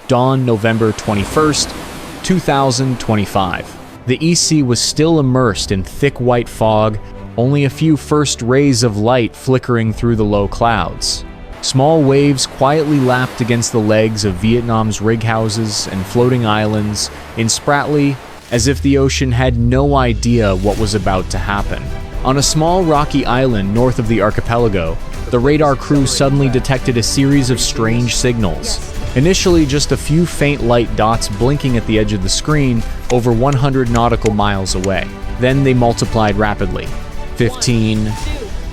Dawn November 21st, 2025. The East Sea was still immersed in thick white fog, only a few first rays of light flickering through the low clouds. Small waves quietly lapped against the legs of Vietnam's rig houses and floating islands in Spratly, as if the ocean had no idea what was about to happen. On a small rocky island north of the archipelago, the radar crew suddenly detected a series of strange signals. Initially just a few faint light dots blinking at the edge of the screen over 100 nautical miles away. Then they multiplied rapidly. 15,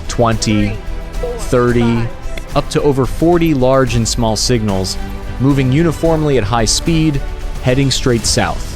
20, 30, up to over 40 large and small signals, moving uniformly at high speed, heading straight south.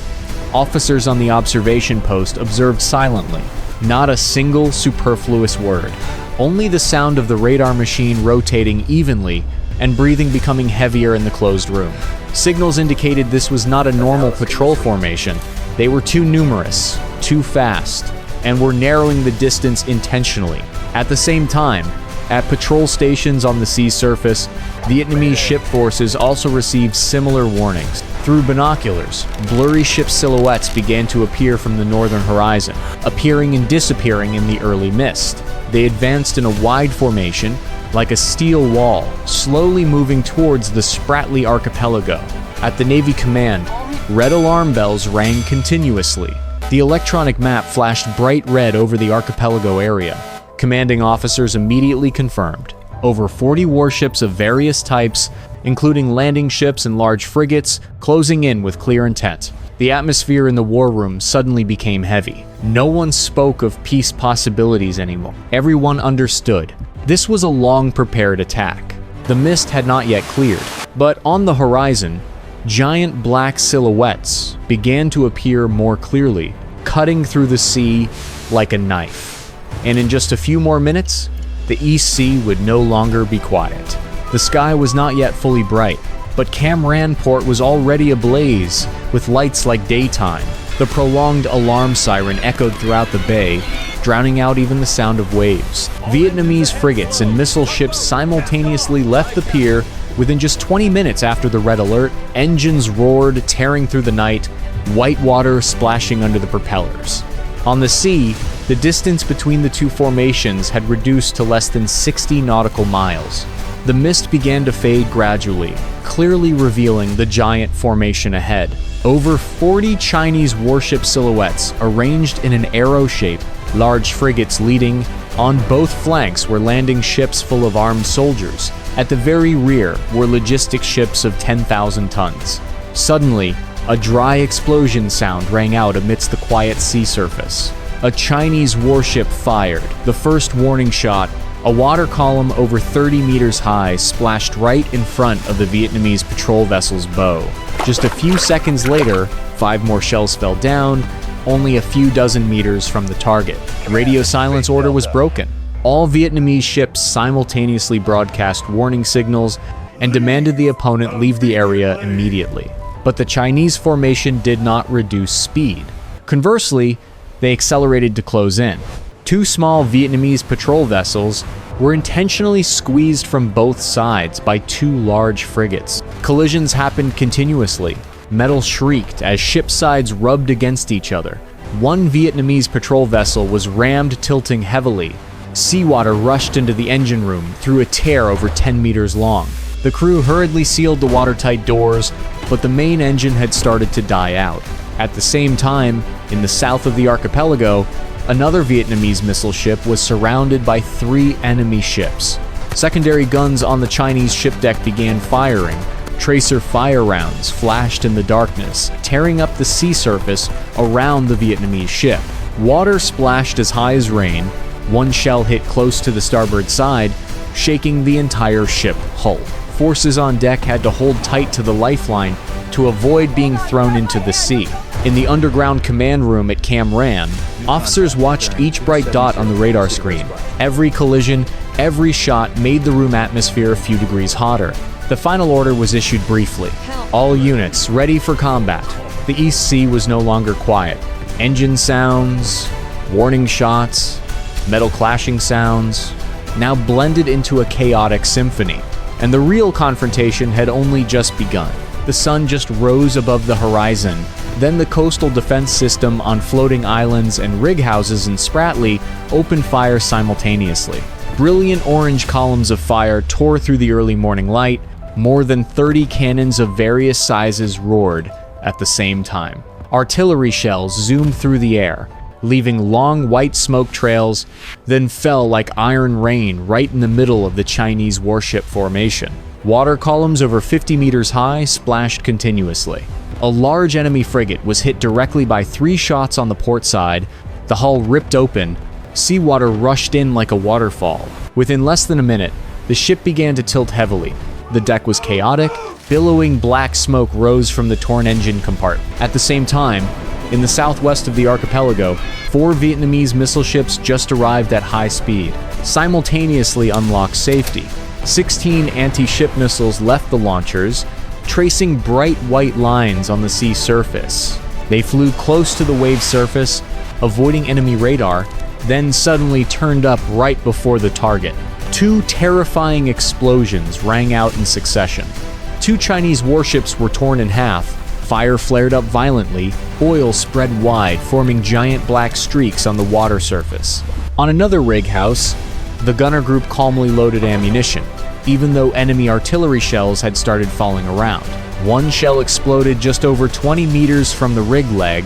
Officers on the observation post observed silently, not a single superfluous word, only the sound of the radar machine rotating evenly and breathing becoming heavier in the closed room. Signals indicated this was not a normal patrol formation. They were too numerous, too fast, and were narrowing the distance intentionally. At the same time, at patrol stations on the sea surface, Vietnamese ship forces also received similar warnings. Through binoculars, blurry ship silhouettes began to appear from the northern horizon, appearing and disappearing in the early mist. They advanced in a wide formation, like a steel wall, slowly moving towards the Spratly archipelago. At the Navy command, red alarm bells rang continuously. The electronic map flashed bright red over the archipelago area. Commanding officers immediately confirmed. Over 40 warships of various types, including landing ships and large frigates, closing in with clear intent. The atmosphere in the war room suddenly became heavy. No one spoke of peace possibilities anymore. Everyone understood. This was a long-prepared attack. The mist had not yet cleared, but on the horizon, giant black silhouettes began to appear more clearly, cutting through the sea like a knife. And in just a few more minutes, the East Sea would no longer be quiet. The sky was not yet fully bright, but Cam Ranh port was already ablaze with lights like daytime. The prolonged alarm siren echoed throughout the bay, drowning out even the sound of waves. Vietnamese frigates and missile ships simultaneously left the pier within just 20 minutes after the red alert. Engines roared, tearing through the night, white water splashing under the propellers. On the sea, the distance between the two formations had reduced to less than 60 nautical miles. The mist began to fade gradually, clearly revealing the giant formation ahead. Over 40 Chinese warship silhouettes arranged in an arrow shape, large frigates leading. On both flanks were landing ships full of armed soldiers. At the very rear were logistic ships of 10,000 tons. Suddenly, a dry explosion sound rang out amidst the quiet sea surface. A Chinese warship fired. The first warning shot, a water column over 30 meters high, splashed right in front of the Vietnamese patrol vessel's bow. Just a few seconds later, 5 more shells fell down, only a few dozen meters from the target. Radio silence order was broken. All Vietnamese ships simultaneously broadcast warning signals and demanded the opponent leave the area immediately. But the Chinese formation did not reduce speed. Conversely, they accelerated to close in. 2 small Vietnamese patrol vessels were intentionally squeezed from both sides by 2 large frigates. Collisions happened continuously. Metal shrieked as ship sides rubbed against each other. One Vietnamese patrol vessel was rammed, tilting heavily. Seawater rushed into the engine room through a tear over 10 meters long. The crew hurriedly sealed the watertight doors, but the main engine had started to die out. At the same time, in the south of the archipelago, another Vietnamese missile ship was surrounded by 3 enemy ships. Secondary guns on the Chinese ship deck began firing. Tracer fire rounds flashed in the darkness, tearing up the sea surface around the Vietnamese ship. Water splashed as high as rain. One shell hit close to the starboard side, shaking the entire ship hull. Forces on deck had to hold tight to the lifeline to avoid being thrown into the sea. In the underground command room at Cam Ranh, officers watched each bright dot on the radar screen. Every collision, every shot made the room atmosphere a few degrees hotter. The final order was issued briefly. All units ready for combat. The East Sea was no longer quiet. Engine sounds, warning shots, metal clashing sounds, now blended into a chaotic symphony. And the real confrontation had only just begun. The the sun just rose above the horizon. Then the coastal defense system on floating islands and rig houses in Spratly opened fire simultaneously. Brilliant orange columns of fire tore through the early morning light. More than 30 cannons of various sizes roared at the same time. Artillery shells zoomed through the air, leaving long white smoke trails, then fell like iron rain right in the middle of the Chinese warship formation. Water columns over 50 meters high splashed continuously. A large enemy frigate was hit directly by 3 shots on the port side. The hull ripped open. Seawater rushed in like a waterfall. Within less than a minute, the ship began to tilt heavily. The deck was chaotic. Billowing black smoke rose from the torn engine compartment. At the same time, in the southwest of the archipelago, 4 Vietnamese missile ships just arrived at high speed, simultaneously unlocked safety. 16 anti-ship missiles left the launchers, tracing bright white lines on the sea surface. They flew close to the wave surface, avoiding enemy radar, then suddenly turned up right before the target. 2 terrifying explosions rang out in succession. 2 Chinese warships were torn in half. Fire flared up violently. Oil spread wide, forming giant black streaks on the water surface. On another rig house, the gunner group calmly loaded ammunition, even though enemy artillery shells had started falling around. 1 shell exploded just over 20 meters from the rig leg.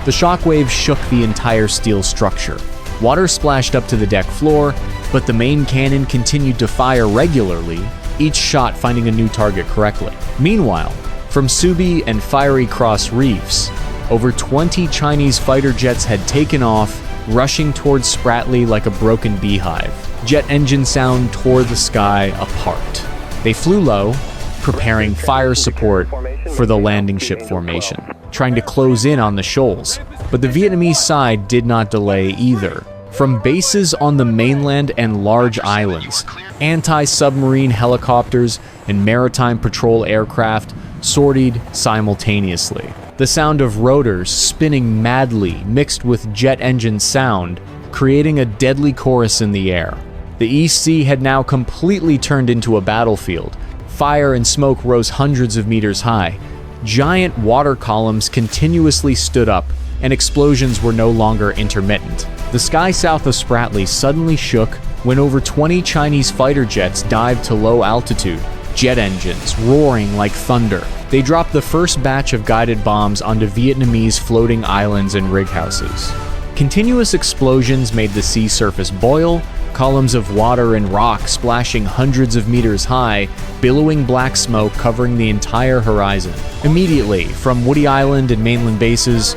The shockwave shook the entire steel structure. Water splashed up to the deck floor, but the main cannon continued to fire regularly, each shot finding a new target correctly. Meanwhile, from Subi and Fiery Cross Reefs, over 20 Chinese fighter jets had taken off, rushing towards Spratly like a broken beehive. Jet engine sound tore the sky apart. They flew low, preparing fire support for the landing ship formation, trying to close in on the shoals. But the Vietnamese side did not delay either. From bases on the mainland and large islands, anti-submarine helicopters and maritime patrol aircraft sortied simultaneously. The sound of rotors spinning madly mixed with jet engine sound, creating a deadly chorus in the air. The East Sea had now completely turned into a battlefield. Fire and smoke rose hundreds of meters high. Giant water columns continuously stood up, and explosions were no longer intermittent. The sky south of Spratly suddenly shook when over 20 Chinese fighter jets dived to low altitude, jet engines roaring like thunder. They dropped the first batch of guided bombs onto Vietnamese floating islands and rig houses. Continuous explosions made the sea surface boil, columns of water and rock splashing hundreds of meters high, billowing black smoke covering the entire horizon. Immediately, from Woody Island and mainland bases,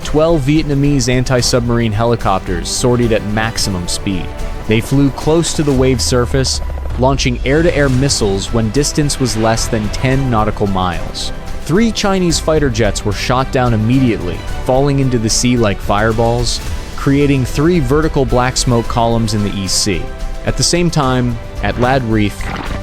12 Vietnamese anti-submarine helicopters sortied at maximum speed. They flew close to the wave surface, launching air-to-air missiles when distance was less than 10 nautical miles. 3 Chinese fighter jets were shot down immediately, falling into the sea like fireballs, creating 3 vertical black smoke columns in the East Sea. At the same time, at Lad Reef,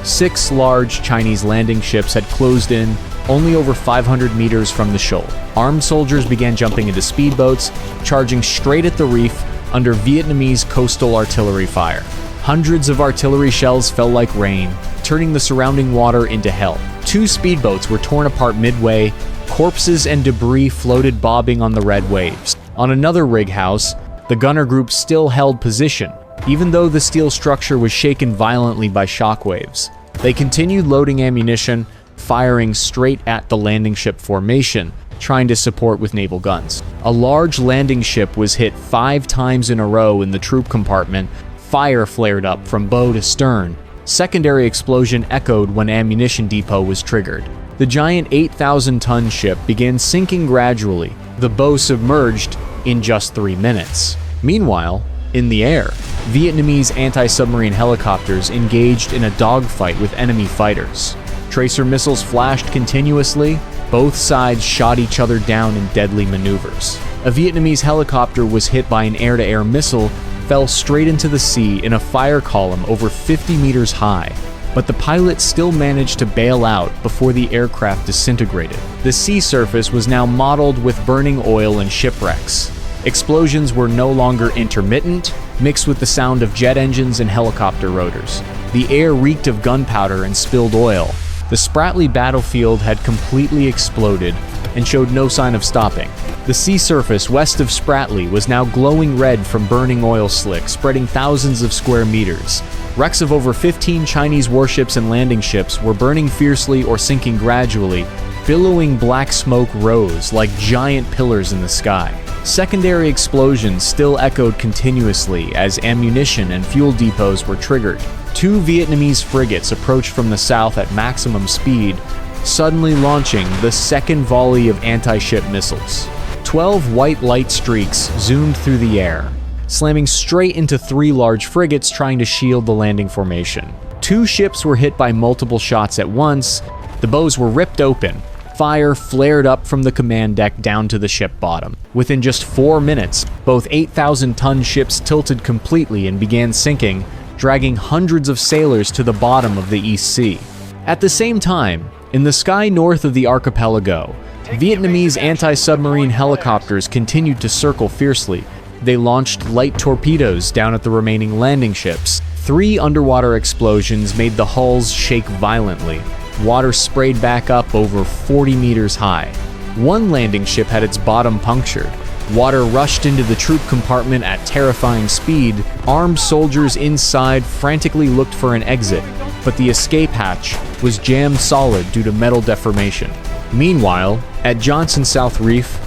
6 large Chinese landing ships had closed in only over 500 meters from the shoal. Armed soldiers began jumping into speedboats, charging straight at the reef under Vietnamese coastal artillery fire. Hundreds of artillery shells fell like rain, turning the surrounding water into hell. 2 speedboats were torn apart midway, corpses and debris floated bobbing on the red waves. On another rig house, the gunner group still held position, even though the steel structure was shaken violently by shockwaves. They continued loading ammunition, firing straight at the landing ship formation, trying to support with naval guns. A large landing ship was hit 5 times in a row in the troop compartment. Fire flared up from bow to stern. Secondary explosion echoed when ammunition depot was triggered. The giant 8,000-ton ship began sinking gradually. The bow submerged in just 3 minutes. Meanwhile, in the air, Vietnamese anti-submarine helicopters engaged in a dogfight with enemy fighters. Tracer missiles flashed continuously. Both sides shot each other down in deadly maneuvers. A Vietnamese helicopter was hit by an air-to-air missile, fell straight into the sea in a fire column over 50 meters high, but the pilot still managed to bail out before the aircraft disintegrated. The sea surface was now mottled with burning oil and shipwrecks. Explosions were no longer intermittent, mixed with the sound of jet engines and helicopter rotors. The air reeked of gunpowder and spilled oil. The Spratly battlefield had completely exploded and showed no sign of stopping. The sea surface west of Spratly was now glowing red from burning oil slick, spreading thousands of square meters. Wrecks of over 15 Chinese warships and landing ships were burning fiercely or sinking gradually. Billowing black smoke rose like giant pillars in the sky. Secondary explosions still echoed continuously as ammunition and fuel depots were triggered. 2 Vietnamese frigates approached from the south at maximum speed, suddenly launching the second volley of anti-ship missiles. 12 white light streaks zoomed through the air, slamming straight into 3 large frigates trying to shield the landing formation. 2 ships were hit by multiple shots at once. The bows were ripped open. Fire flared up from the command deck down to the ship bottom. Within just 4 minutes, both 8,000-ton ships tilted completely and began sinking, dragging hundreds of sailors to the bottom of the East Sea. At the same time, in the sky north of the archipelago, Vietnamese anti-submarine helicopters continued to circle fiercely. They launched light torpedoes down at the remaining landing ships. 3 underwater explosions made the hulls shake violently. Water sprayed back up over 40 meters high. 1 landing ship had its bottom punctured. Water rushed into the troop compartment at terrifying speed. Armed soldiers inside frantically looked for an exit, but the escape hatch was jammed solid due to metal deformation. Meanwhile, at Johnson South Reef,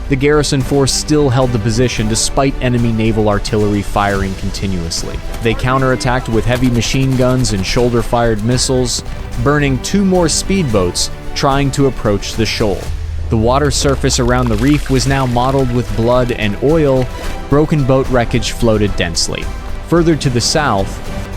the garrison force still held the position despite enemy naval artillery firing continuously. They counterattacked with heavy machine guns and shoulder-fired missiles, burning 2 more speedboats trying to approach the shoal. The water surface around the reef was now mottled with blood and oil. Broken boat wreckage floated densely. Further to the south,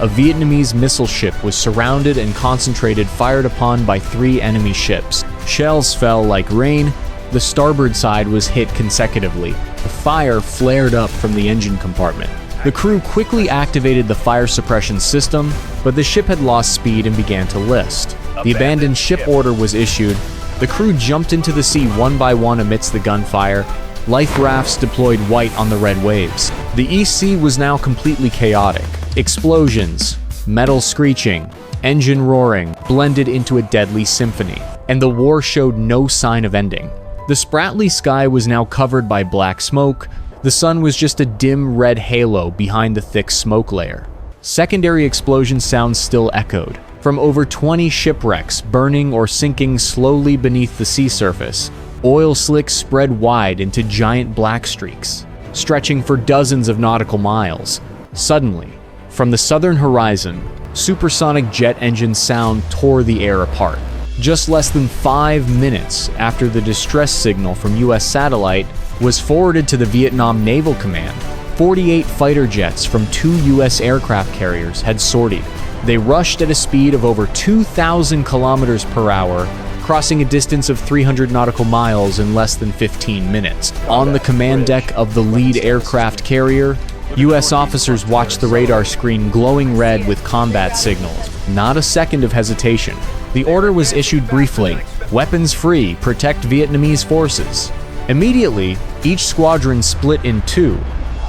a Vietnamese missile ship was surrounded and concentrated, fired upon by 3 enemy ships. Shells fell like rain. The starboard side was hit consecutively. The fire flared up from the engine compartment. The crew quickly activated the fire suppression system, but the ship had lost speed and began to list. The abandoned ship order was issued. The crew jumped into the sea one by one amidst the gunfire. Life rafts deployed white on the red waves. The East Sea was now completely chaotic. Explosions, metal screeching, engine roaring blended into a deadly symphony, and the war showed no sign of ending. The Spratly sky was now covered by black smoke. The sun was just a dim red halo behind the thick smoke layer. Secondary explosion sounds still echoed from over 20 shipwrecks burning or sinking slowly beneath the sea surface. Oil slicks spread wide into giant black streaks, stretching for dozens of nautical miles. Suddenly, from the southern horizon, supersonic jet engine sound tore the air apart. Just less than 5 minutes after the distress signal from US satellite was forwarded to the Vietnam Naval Command, 48 fighter jets from 2 US aircraft carriers had sortied. They rushed at a speed of over 2,000 kilometers per hour, crossing a distance of 300 nautical miles in less than 15 minutes. On the command deck of the lead aircraft carrier, US officers watched the radar screen glowing red with combat signals. Not a second of hesitation. The order was issued briefly: weapons free, protect Vietnamese forces. Immediately, each squadron split in 2,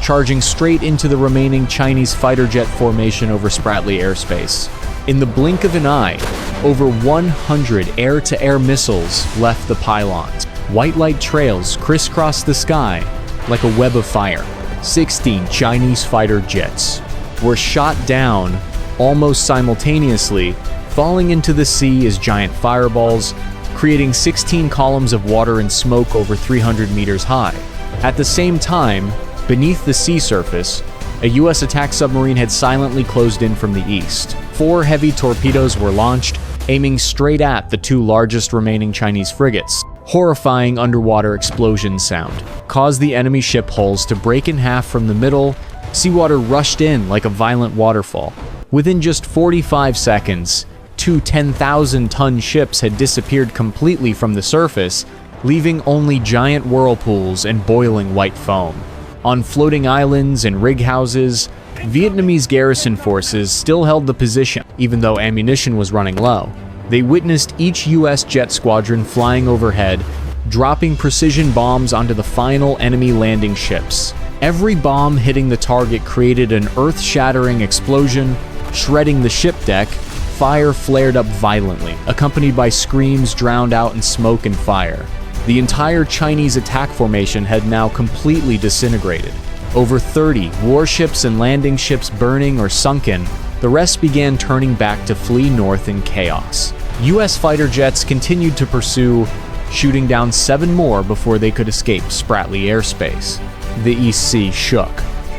charging straight into the remaining Chinese fighter jet formation over Spratly airspace. In the blink of an eye, over 100 air-to-air missiles left the pylons. White light trails crisscrossed the sky like a web of fire. 16 Chinese fighter jets were shot down almost simultaneously, falling into the sea as giant fireballs, creating 16 columns of water and smoke over 300 meters high. At the same time, beneath the sea surface, a US attack submarine had silently closed in from the east. 4 heavy torpedoes were launched, aiming straight at the 2 largest remaining Chinese frigates. Horrifying underwater explosion sound caused the enemy ship hulls to break in half from the middle. Seawater rushed in like a violent waterfall. Within just 45 seconds, 2 10,000-ton ships had disappeared completely from the surface, leaving only giant whirlpools and boiling white foam. On floating islands and rig houses, Vietnamese garrison forces still held the position, even though ammunition was running low. They witnessed each US jet squadron flying overhead, dropping precision bombs onto the final enemy landing ships. Every bomb hitting the target created an earth-shattering explosion, shredding the ship deck, fire flared up violently, accompanied by screams drowned out in smoke and fire. The entire Chinese attack formation had now completely disintegrated. Over 30 warships and landing ships burning or sunken, the rest began turning back to flee north in chaos. US fighter jets continued to pursue, shooting down 7 more before they could escape Spratly airspace. The East Sea shook,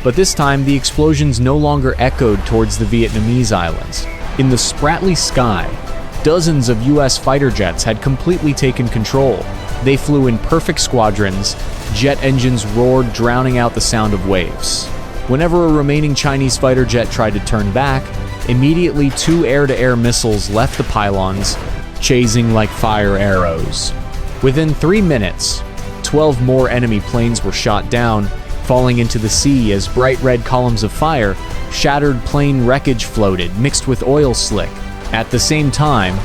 but this time the explosions no longer echoed towards the Vietnamese islands. In the Spratly sky, dozens of US fighter jets had completely taken control. They flew in perfect squadrons, jet engines roared, drowning out the sound of waves. Whenever a remaining Chinese fighter jet tried to turn back, immediately 2 air-to-air missiles left the pylons, chasing like fire arrows. Within 3 minutes, 12 more enemy planes were shot down, falling into the sea as bright red columns of fire, shattered plane wreckage floated, mixed with oil slick. At the same time,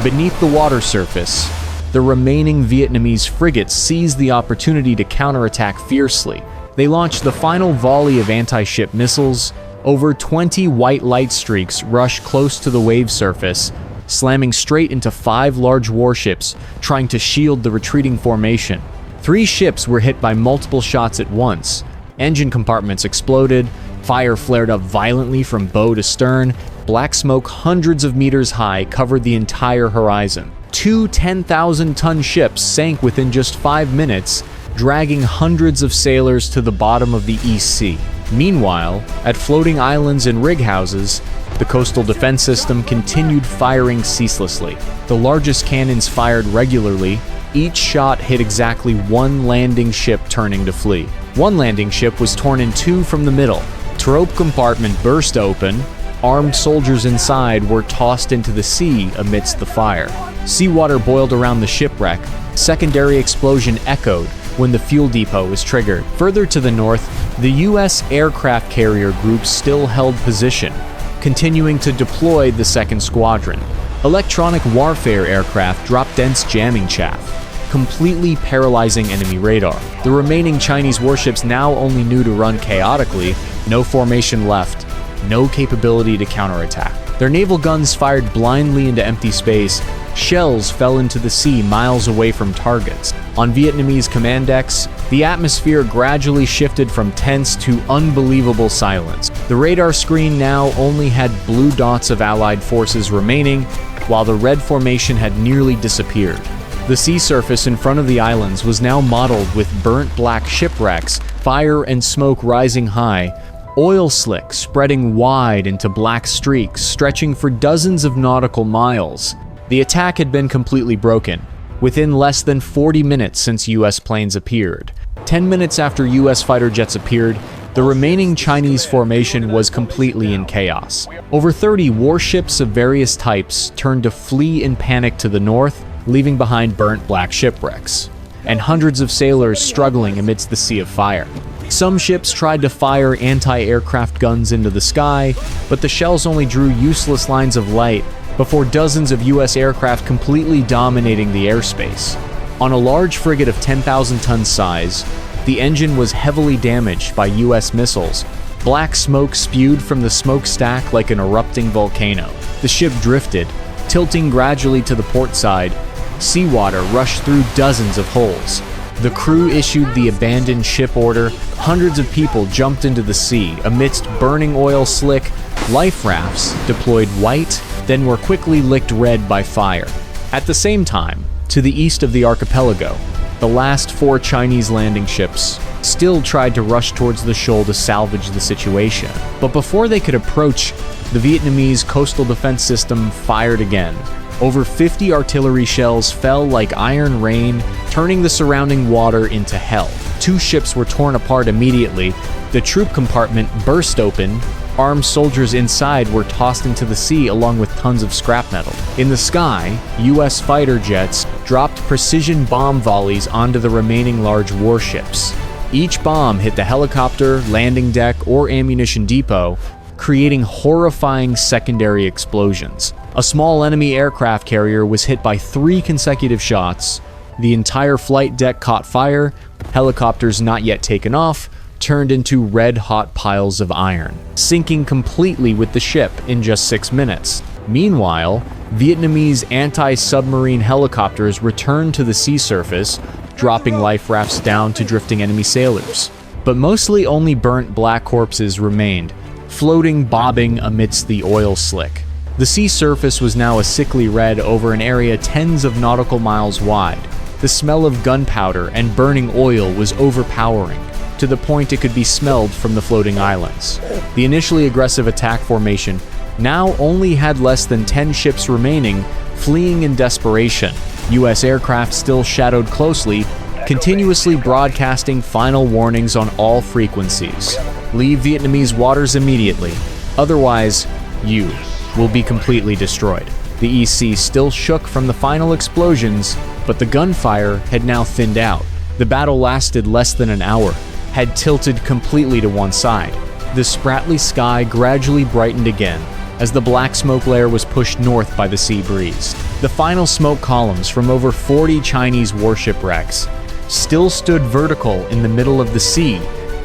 beneath the water surface, the remaining Vietnamese frigates seized the opportunity to counterattack fiercely. They launched the final volley of anti-ship missiles. Over 20 white light streaks rushed close to the wave surface, slamming straight into 5 large warships, trying to shield the retreating formation. 3 ships were hit by multiple shots at once. Engine compartments exploded, fire flared up violently from bow to stern, black smoke hundreds of meters high covered the entire horizon. 2 10,000-ton ships sank within just 5 minutes, dragging hundreds of sailors to the bottom of the East Sea. Meanwhile, at floating islands and rig houses, the coastal defense system continued firing ceaselessly. The largest cannons fired regularly. Each shot hit exactly 1 landing ship turning to flee. 1 landing ship was torn in 2 from the middle. Trope compartment burst open. Armed soldiers inside were tossed into the sea amidst the fire. Seawater boiled around the shipwreck. Secondary explosion echoed when the fuel depot was triggered. Further to the north, the U.S. aircraft carrier group still held position, continuing to deploy the 2nd Squadron. Electronic warfare aircraft dropped dense jamming chaff, completely paralyzing enemy radar. The remaining Chinese warships now only knew to run chaotically, no formation left, no capability to counterattack. Their naval guns fired blindly into empty space. Shells fell into the sea miles away from targets. On Vietnamese command decks, the atmosphere gradually shifted from tense to unbelievable silence. The radar screen now only had blue dots of Allied forces remaining, while the red formation had nearly disappeared. The sea surface in front of the islands was now mottled with burnt black shipwrecks, fire and smoke rising high, oil slick spreading wide into black streaks stretching for dozens of nautical miles. The attack had been completely broken, within less than 40 minutes since US planes appeared. 10 minutes after US fighter jets appeared, the remaining Chinese formation was completely in chaos. Over 30 warships of various types turned to flee in panic to the north, leaving behind burnt black shipwrecks, and hundreds of sailors struggling amidst the sea of fire. Some ships tried to fire anti-aircraft guns into the sky, but the shells only drew useless lines of light before dozens of US aircraft completely dominating the airspace. On a large frigate of 10,000 ton size, the engine was heavily damaged by US missiles. Black smoke spewed from the smokestack like an erupting volcano. The ship drifted, tilting gradually to the port side. Seawater rushed through dozens of holes. The crew issued the abandoned ship order. Hundreds of people jumped into the sea amidst burning oil slick. Life rafts, deployed white, then were quickly licked red by fire. At the same time, to the east of the archipelago, the last 4 Chinese landing ships still tried to rush towards the shoal to salvage the situation. But before they could approach, the Vietnamese coastal defense system fired again. Over 50 artillery shells fell like iron rain, turning the surrounding water into hell. 2 ships were torn apart immediately. The troop compartment burst open. Armed soldiers inside were tossed into the sea along with tons of scrap metal. In the sky, US fighter jets dropped precision bomb volleys onto the remaining large warships. Each bomb hit the helicopter, landing deck, or ammunition depot, creating horrifying secondary explosions. A small enemy aircraft carrier was hit by 3 consecutive shots. The entire flight deck caught fire. Helicopters not yet taken off turned into red-hot piles of iron, sinking completely with the ship in just 6 minutes. Meanwhile, Vietnamese anti-submarine helicopters returned to the sea surface, dropping life rafts down to drifting enemy sailors. But mostly only burnt black corpses remained, floating, bobbing amidst the oil slick. The sea surface was now a sickly red over an area tens of nautical miles wide. The smell of gunpowder and burning oil was overpowering, to the point it could be smelled from the floating islands. The initially aggressive attack formation now only had less than 10 ships remaining, fleeing in desperation. U.S. aircraft still shadowed closely, continuously broadcasting final warnings on all frequencies. Leave Vietnamese waters immediately, otherwise, you will be completely destroyed. The EC still shook from the final explosions, but the gunfire had now thinned out. The battle lasted less than an hour, had tilted completely to one side. The Spratly sky gradually brightened again as the black smoke layer was pushed north by the sea breeze. The final smoke columns from over 40 Chinese warship wrecks still stood vertical in the middle of the sea,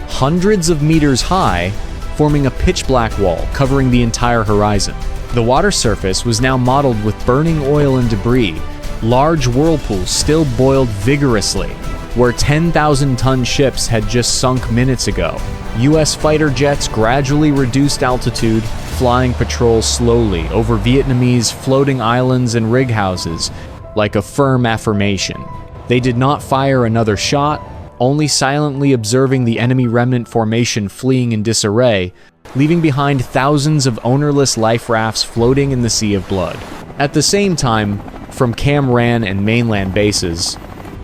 hundreds of meters high, forming a pitch-black wall covering the entire horizon. The water surface was now mottled with burning oil and debris. Large whirlpools still boiled vigorously, where 10,000-ton ships had just sunk minutes ago. U.S. fighter jets gradually reduced altitude, flying patrols slowly over Vietnamese floating islands and rig houses, like a firm affirmation. They did not fire another shot, only silently observing the enemy remnant formation fleeing in disarray, leaving behind thousands of ownerless life rafts floating in the sea of blood. At the same time, from Cam Ranh and mainland bases,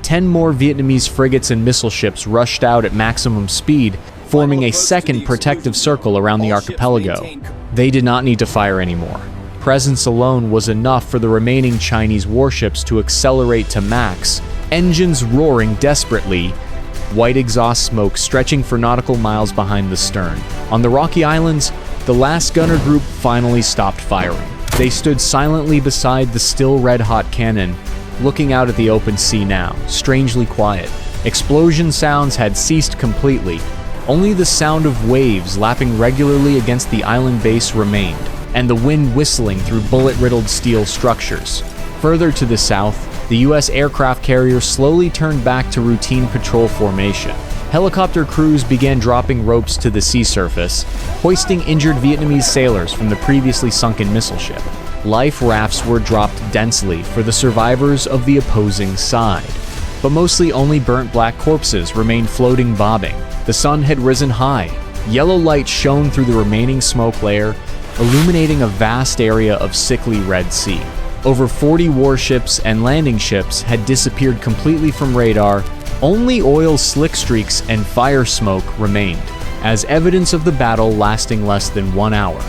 10 more Vietnamese frigates and missile ships rushed out at maximum speed, forming a second protective circle around the archipelago. They did not need to fire anymore. Presence alone was enough for the remaining Chinese warships to accelerate to max, engines roaring desperately, white exhaust smoke stretching for nautical miles behind the stern. On the rocky islands, the last gunner group finally stopped firing. They stood silently beside the still red-hot cannon, looking out at the open sea now, strangely quiet. Explosion sounds had ceased completely. Only the sound of waves lapping regularly against the island base remained, and the wind whistling through bullet-riddled steel structures. Further to the south, the U.S. aircraft carrier slowly turned back to routine patrol formation. Helicopter crews began dropping ropes to the sea surface, hoisting injured Vietnamese sailors from the previously sunken missile ship. Life rafts were dropped densely for the survivors of the opposing side, but mostly only burnt black corpses remained floating, bobbing. The sun had risen high. Yellow light shone through the remaining smoke layer, illuminating a vast area of sickly Red Sea. Over 40 warships and landing ships had disappeared completely from radar. Only oil slick streaks and fire smoke remained, as evidence of the battle lasting less than 1 hour.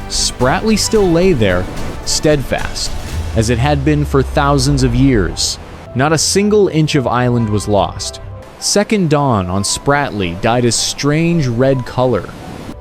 Spratly still lay there, steadfast, as it had been for thousands of years. Not a single inch of island was lost. Second dawn on Spratly dyed a strange red color,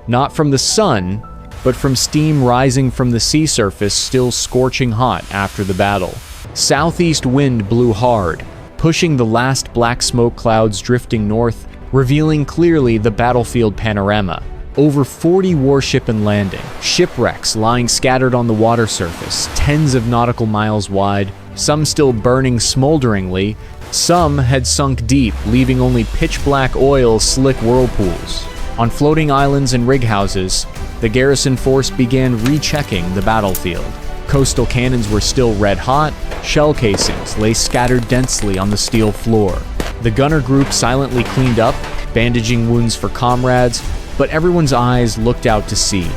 not from the sun, but from steam rising from the sea surface still scorching hot after the battle. Southeast wind blew hard, pushing the last black smoke clouds drifting north, revealing clearly the battlefield panorama. Over 40 warship and landing, shipwrecks lying scattered on the water surface, tens of nautical miles wide, some still burning smolderingly, some had sunk deep, leaving only pitch-black oil slick whirlpools. On floating islands and rig houses, the garrison force began rechecking the battlefield. Coastal cannons were still red-hot, shell casings lay scattered densely on the steel floor. The gunner group silently cleaned up, bandaging wounds for comrades, but everyone's eyes looked out to sea,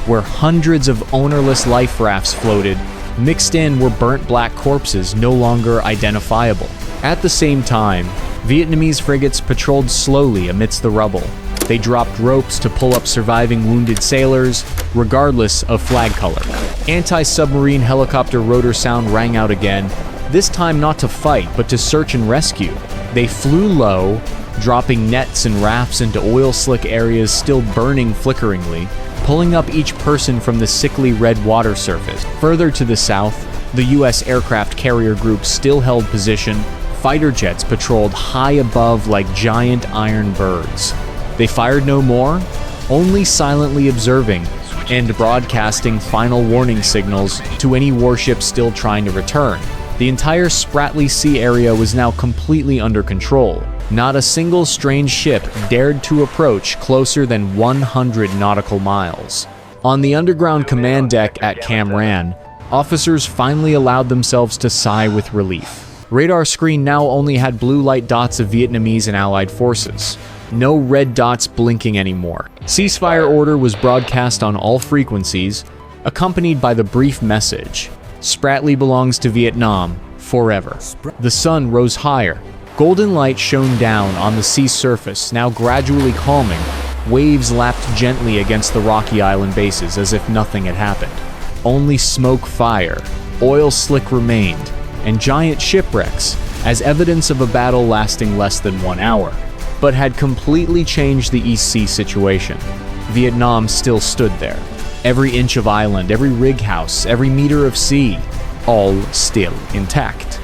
where hundreds of ownerless life rafts floated. Mixed in were burnt black corpses no longer identifiable. At the same time, Vietnamese frigates patrolled slowly amidst the rubble. They dropped ropes to pull up surviving wounded sailors, regardless of flag color. Anti-submarine helicopter rotor sound rang out again, this time not to fight, but to search and rescue. They flew low, dropping nets and rafts into oil-slick areas still burning flickeringly, pulling up each person from the sickly red water surface. Further to the south, the U.S. aircraft carrier group still held position. Fighter jets patrolled high above like giant iron birds. They fired no more, only silently observing, and broadcasting final warning signals to any warships still trying to return. The entire Spratly Sea area was now completely under control. Not a single strange ship dared to approach closer than 100 nautical miles. On the underground command deck at Cam Ran, officers finally allowed themselves to sigh with relief. Radar screen now only had blue light dots of Vietnamese and Allied forces. No red dots blinking anymore. Ceasefire order was broadcast on all frequencies, accompanied by the brief message: Spratly belongs to Vietnam, forever. The sun rose higher. Golden light shone down on the sea surface, now gradually calming. Waves lapped gently against the rocky island bases as if nothing had happened. Only smoke fire, oil slick remained, and giant shipwrecks, as evidence of a battle lasting less than 1 hour, but had completely changed the East Sea situation. Vietnam still stood there. Every inch of island, every rig house, every meter of sea, all still intact.